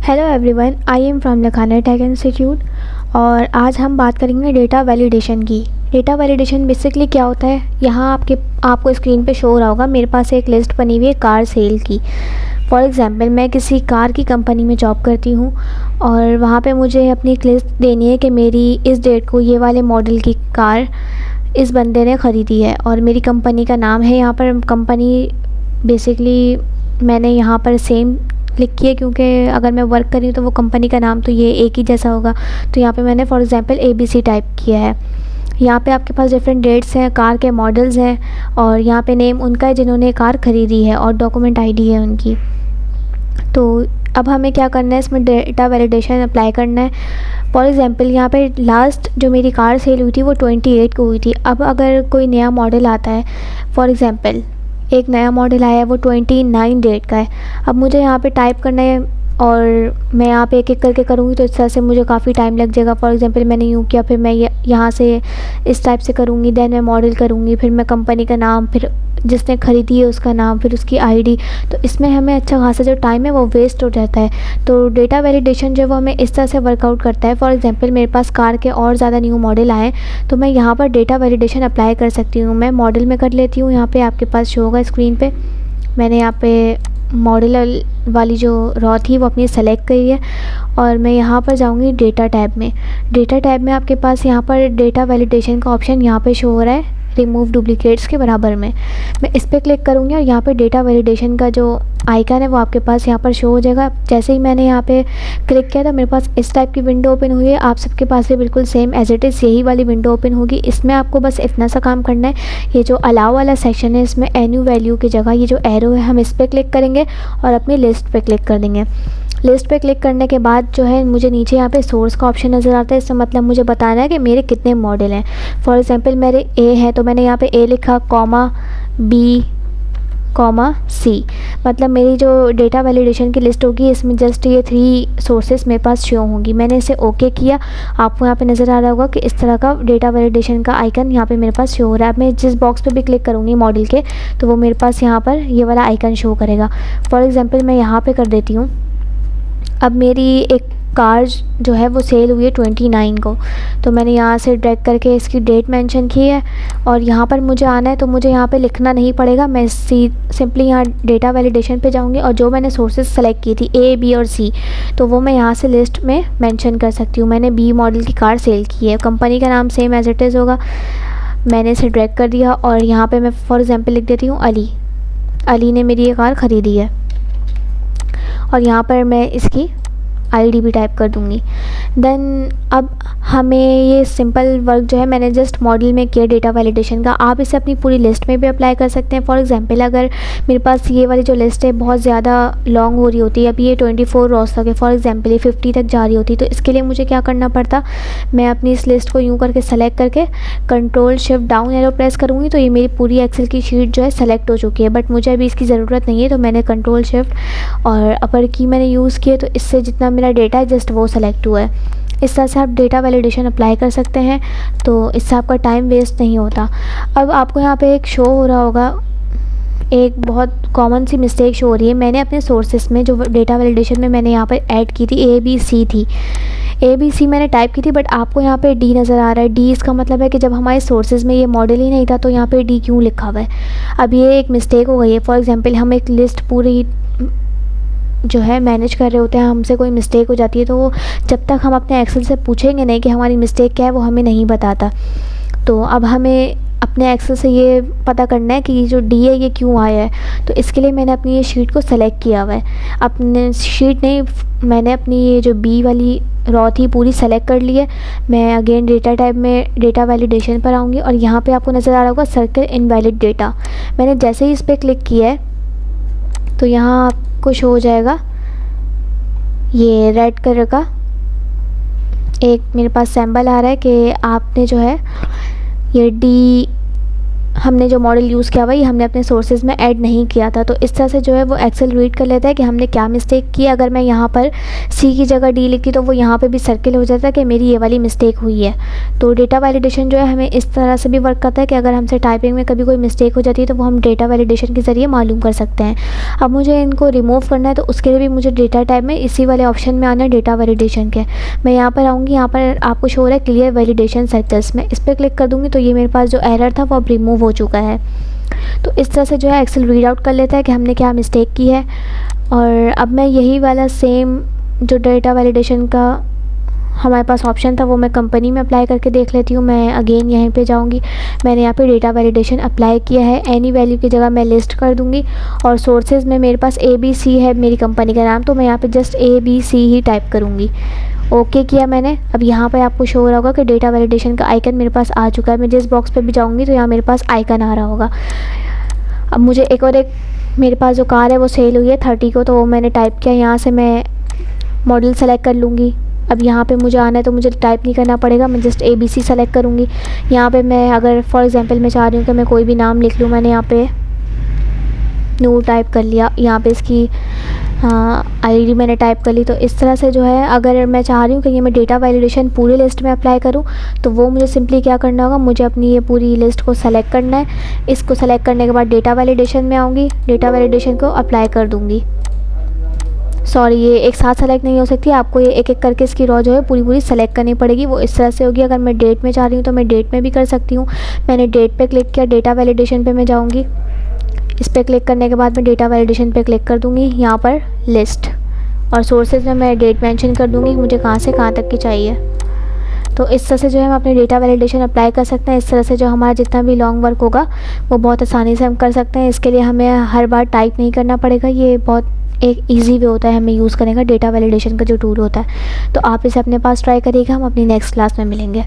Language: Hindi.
Hello everyone, I am from Lakhana tech institute. और आज हम बात करेंगे डेटा वैलिडेशन की। डेटा वैलिडेशन बेसिकली क्या होता है, यहाँ आपको स्क्रीन पे शो हो रहा होगा। मेरे पास एक लिस्ट बनी हुई है कार सेल की। फॉर एग्ज़ाम्पल मैं किसी कार की कंपनी में जॉब करती हूँ और वहाँ पे मुझे अपनी एक लिस्ट देनी है कि मेरी इस डेट को ये वाले मॉडल की कार इस बंदे ने ख़रीदी है और मेरी कंपनी का नाम है। यहाँ पर कंपनी बेसिकली मैंने यहाँ पर सेम लिखी है, क्योंकि अगर मैं वर्क कर रही हूँ तो वो कंपनी का नाम तो ये एक ही जैसा होगा। तो यहाँ पे मैंने फॉर एग्ज़ाम्पल ABC टाइप किया है। यहाँ पे आपके पास डिफरेंट डेट्स हैं, कार के मॉडल्स हैं और यहाँ पे नेम उनका है जिन्होंने कार ख़रीदी है और डॉक्यूमेंट ID है उनकी। तो अब हमें क्या करना है, इसमें डेटा वैलिडेशन अप्लाई करना है। फॉर एग्ज़ाम्पल यहाँ पे लास्ट जो मेरी कार सेल हुई थी वो 28 को हुई थी। अब अगर कोई नया मॉडल आता है, फॉर एग्ज़ाम्पल एक नया मॉडल आया है वो 29 डेट का है। अब मुझे यहाँ पे टाइप करना है और मैं यहाँ पे एक एक करके करूँगी तो इस तरह से मुझे काफ़ी टाइम लग जाएगा। फॉर एग्ज़ाम्पल मैंने यूँ किया, फिर मैं यहाँ से इस टाइप से करूँगी, देन मैं मॉडल करूँगी, फिर मैं कंपनी का नाम, फिर जिसने ख़रीदी है उसका नाम, फिर उसकी ID। तो इसमें हमें अच्छा खासा जो टाइम है वो वेस्ट हो जाता है। तो डेटा वैलिडेशन जो है वो हमें इस तरह से वर्कआउट करता है। फॉर एग्ज़ाम्पल मेरे पास कार के और ज़्यादा न्यू मॉडल आए तो मैं यहाँ पर डेटा वैलिडेशन अप्लाई कर सकती हूँ। मैं मॉडल में कर लेती हूँ, यहाँ पे आपके पास शो होगा स्क्रीन पे। मैंने यहाँ पे मॉडल वाली जो रॉ थी वो अपनी सेलेक्ट करी है और मैं यहाँ पर जाऊँगी डेटा टैब में। डेटा टैब में आपके पास यहाँ पर डेटा वैलिडेशन का ऑप्शन यहाँ पे शो हो रहा है रिमूव डुप्लीकेट्स के बराबर में। मैं इस पर क्लिक करूँगी और यहाँ पे डेटा वैलिडेशन का जो आइकन है वो आपके पास यहाँ पर शो हो जाएगा। जैसे ही मैंने यहाँ पे क्लिक किया तो मेरे पास इस टाइप की विंडो ओपन हुई है। आप सबके पास भी बिल्कुल सेम एज इट इज़ यही वाली विंडो ओपन होगी। इसमें आपको बस इतना सा काम करना है, ये जो अलाउ वाला सेक्शन है इसमें एन्यू वैल्यू की जगह ये जो एरो है हम इस पर क्लिक करेंगे और अपनी लिस्ट पर क्लिक कर देंगे। लिस्ट पे क्लिक करने के बाद जो है मुझे नीचे यहाँ पे सोर्स का ऑप्शन नज़र आता है। इसका मतलब मुझे बताना है कि मेरे कितने मॉडल हैं। फॉर एग्ज़ाम्पल मेरे A है तो मैंने यहाँ पे A लिखा, कॉमा B, कॉमा C। मतलब मेरी जो डेटा वैलिडेशन की लिस्ट होगी इसमें जस्ट ये 3 सोर्सेस मेरे पास शो होंगी। मैंने इसे ओके किया, आपको यहाँ पे नज़र आ रहा होगा कि इस तरह का डेटा वैलिडेशन का आइकन यहाँ पे मेरे पास शो हो रहा है। अब मैं जिस बॉक्स पे भी क्लिक करूँगी मॉडल के तो वो मेरे पास यहाँ पर ये वाला आइकन शो करेगा। फॉर एग्ज़ाम्पल मैं यहाँ पर कर देती हूँ। अब मेरी एक कार जो है वो सेल हुई है 29 को, तो मैंने यहाँ से ड्रैग करके इसकी डेट मेंशन की है और यहाँ पर मुझे आना है। तो मुझे यहाँ पे लिखना नहीं पड़ेगा, मैं सिंपली यहाँ डेटा वैलिडेशन पे जाऊँगी और जो मैंने सोर्सेज सेलेक्ट की थी A, B और C तो वो मैं यहाँ से लिस्ट में मेंशन कर सकती हूँ। मैंने B मॉडल की कार सेल की है, कंपनी का नाम सेम एज इट इज़ होगा। मैंने इसे ड्रैग कर दिया और यहाँ पर मैं फॉर एग्ज़ाम्पल लिख देती हूँ अली ने मेरी ये कार ख़रीदी है और यहाँ पर मैं इसकी ID भी टाइप कर दूँगी। देन अब हमें ये सिंपल वर्क जो है मैंने जस्ट मॉडल में किया डेटा वैलिडेशन का, आप इसे अपनी पूरी लिस्ट में भी अप्लाई कर सकते हैं। फॉर एग्ज़ाम्पल अगर मेरे पास ये वाली जो लिस्ट है बहुत ज़्यादा लॉन्ग हो रही होती है, अभी ये 24 रोज़ तक है, फॉर एग्ज़ाम्पल ये 50 तक जा रही होती, तो इसके लिए मुझे क्या करना पड़ता, मैं अपनी इस लिस्ट को यूँ करके सेलेक्ट करके control shift down arrow press करूँगी तो ये मेरी पूरी एक्सेल की शीट जो है सेलेक्ट हो चुकी है। बट मुझे अभी इसकी ज़रूरत नहीं है तो मैंने कंट्रोल शिफ्ट और अपर की मैंने यूज़ किए तो इससे जितना मेरा डेटा है जस्ट वो सेलेक्ट हुआ है। इस तरह से आप डेटा वैलिडेशन अप्लाई कर सकते हैं, तो इससे आपका टाइम वेस्ट नहीं होता। अब आपको यहाँ पे एक शो हो रहा होगा, एक बहुत कॉमन सी मिस्टेक शो हो रही है। मैंने अपने सोर्सेस में जो डेटा वैलिडेशन में मैंने यहाँ पर ऐड की थी ABC थी, ABC मैंने टाइप की थी, बट आपको यहाँ पे D नज़र आ रहा है। D इसका मतलब है कि जब हमारे सोर्सेज में ये मॉडल ही नहीं था तो यहाँ पे D क्यों लिखा हुआ है। अब ये एक मिस्टेक हो गई है। फॉर एग्ज़ाम्पल हम एक लिस्ट पूरी जो है मैनेज कर रहे होते हैं, हमसे कोई मिस्टेक हो जाती है तो वो जब तक हम अपने एक्सेल से पूछेंगे नहीं कि हमारी मिस्टेक क्या है वो हमें नहीं बताता। तो अब हमें अपने एक्सेल से ये पता करना है कि ये जो D है ये क्यों आया है। तो इसके लिए मैंने अपनी ये शीट को सेलेक्ट किया हुआ है। अपने शीट नहीं, मैंने अपनी ये जो B वाली रॉ थी पूरी सेलेक्ट कर ली है। मैं अगेन डेटा टाइप में डेटा वैलिडेशन पर आऊँगी और यहाँ पे आपको नज़र आ रहा होगा सर्कल इनवैलिड डेटा। मैंने जैसे ही इस पर क्लिक किया है तो यहाँ आपको शो हो जाएगा ये रेड कलर का एक मेरे पास सैम्बल आ रहा है कि आपने जो है ये D हमने जो मॉडल यूज़ किया हुआ ये हमने अपने सोर्सेज में ऐड नहीं किया था। तो इस तरह से जो है वो एक्सेल रीड कर लेता है कि हमने क्या मिस्टेक की। अगर मैं यहाँ पर सी की जगह डी लिखती तो वो यहाँ पे भी सर्किल हो जाता है कि मेरी ये वाली मिस्टेक हुई है। तो डेटा वैलिडेशन जो है हमें इस तरह से भी वर्क करता है कि अगर हमसे टाइपिंग में कभी कोई मिस्टेक हो जाती है तो वो हम डेटा वैलिडेशन के ज़रिए मालूम कर सकते हैं। अब मुझे इनको रिमूव करना है तो उसके लिए भी मुझे डेटा टाइप में इसी वाले ऑप्शन में आना है, डेटा वैलिडेशन के। मैं यहाँ पर आऊँगी, यहाँ पर आपको शो हो रहा है क्लियर वैलिडेशन सर्कल्स में, इस पर क्लिक कर दूँगी तो ये मेरे पास जो एरर था वो अब रिमूव हो चुका है। तो इस तरह से जो है एक्सेल रीड आउट कर लेता है कि हमने क्या मिस्टेक की है। और अब मैं यही वाला सेम जो डेटा वैलिडेशन का हमारे पास ऑप्शन था वो मैं कंपनी में अप्लाई करके देख लेती हूँ। मैं अगेन यहीं पे जाऊँगी, मैंने यहाँ पे डेटा वैलिडेशन अप्लाई किया है, एनी वैल्यू की जगह मैं लिस्ट कर दूँगी। और सोर्सेज में मेरे पास ABC है मेरी कंपनी का नाम, तो मैं यहाँ पे जस्ट ABC ही टाइप करूँगी। ओके किया मैंने। अब यहाँ पर आपको शो हो रहा होगा कि डेटा वैलिडेशन का आइकन मेरे पास आ चुका है। मैं जिस बॉक्स पर भी जाऊँगी तो यहाँ मेरे पास आइकन आ रहा होगा। अब मुझे एक मेरे पास जो कार है वो सेल हुई है 30 को, तो वो मैंने टाइप किया। यहाँ से मैं मॉडल सेलेक्ट कर लूँगी। अब यहाँ पे मुझे आना है तो मुझे टाइप नहीं करना पड़ेगा, मैं जस्ट ABC सेलेक्ट करूँगी। यहाँ पे मैं अगर फॉर एग्जांपल मैं चाह रही हूँ कि मैं कोई भी नाम लिख लूँ, मैंने यहाँ पे नूर टाइप कर लिया। यहाँ पे इसकी ID मैंने टाइप कर ली। तो इस तरह से जो है अगर मैं चाह रही हूँ कि ये मैं डेटा वैलिडेशन पूरी लिस्ट में अप्लाई करूँ तो वो मुझे सिंपली क्या करना होगा, मुझे अपनी ये पूरी लिस्ट को सेलेक्ट करना है। इसको सेलेक्ट करने के बाद डेटा वैलिडेशन में आऊँगी, डेटा वैलिडेशन को अप्लाई कर दूँगी। सॉरी, ये एक साथ सेलेक्ट नहीं हो सकती, आपको ये एक एक करके इसकी रॉ जो है पूरी सेलेक्ट करनी पड़ेगी। वो इस तरह से होगी। अगर मैं डेट में चाह रही हूँ तो मैं डेट में भी कर सकती हूँ। मैंने डेट पे क्लिक किया, डेटा वैलिडेशन पे मैं जाऊँगी। इस पर क्लिक करने के बाद मैं डेटा वैलिडेशन पे क्लिक कर दूँगी, यहाँ पर लिस्ट, और सोर्सेज में मैं डेट मेंशन कर दूँगी मुझे कहाँ से कहाँ तक की चाहिए। तो इस तरह से जो है हम अपने डेटा वैलिडेशन अप्लाई कर सकते हैं। इस तरह से जो हमारा जितना भी लॉन्ग वर्क होगा वो बहुत आसानी से हम कर सकते हैं। इसके लिए हमें हर बार टाइप नहीं करना पड़ेगा। ये बहुत एक इजी वे होता है हमें यूज़ करने का डेटा वैलिडेशन का जो टूल होता है। तो आप इसे अपने पास ट्राई करिएगा। हम अपनी नेक्स्ट क्लास में मिलेंगे।